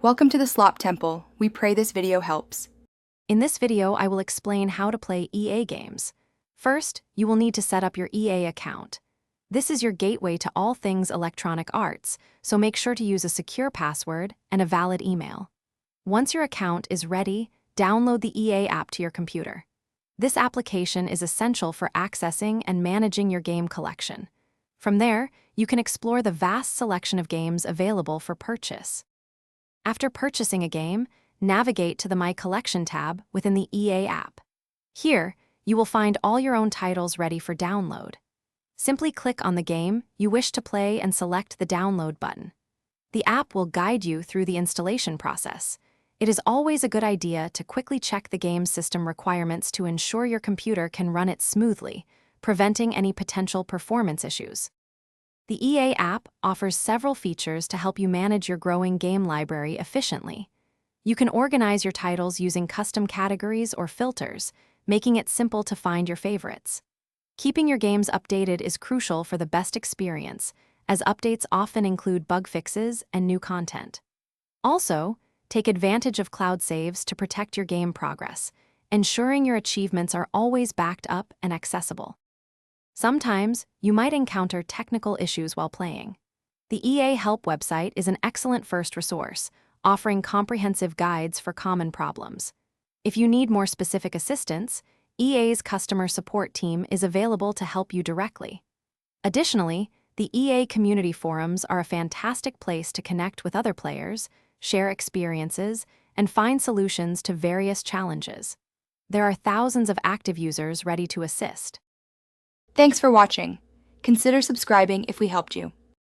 Welcome to the Slop Temple. We pray this video helps. In this video, I will explain how to play EA games. First, you will need to set up your EA account. This is your gateway to all things electronic arts, so make sure to use a secure password and a valid email. Once your account is ready, download the EA app to your computer. This application is essential for accessing and managing your game collection. From there, you can explore the vast selection of games available for purchase. After purchasing a game, navigate to the My Collection tab within the EA app. Here, you will find all your own titles ready for download. Simply click on the game you wish to play and select the download button. The app will guide you through the installation process. It is always a good idea to quickly check the game's system requirements to ensure your computer can run it smoothly, preventing any potential performance issues. The EA app offers several features to help you manage your growing game library efficiently. You can organize your titles using custom categories or filters, making it simple to find your favorites. Keeping your games updated is crucial for the best experience, as updates often include bug fixes and new content. Also, take advantage of cloud saves to protect your game progress, ensuring your achievements are always backed up and accessible. Sometimes, you might encounter technical issues while playing. The EA Help website is an excellent first resource, offering comprehensive guides for common problems. If you need more specific assistance, EA's customer support team is available to help you directly. Additionally, the EA community forums are a fantastic place to connect with other players, share experiences, and find solutions to various challenges. There are thousands of active users ready to assist. Thanks for watching. Consider subscribing if we helped you.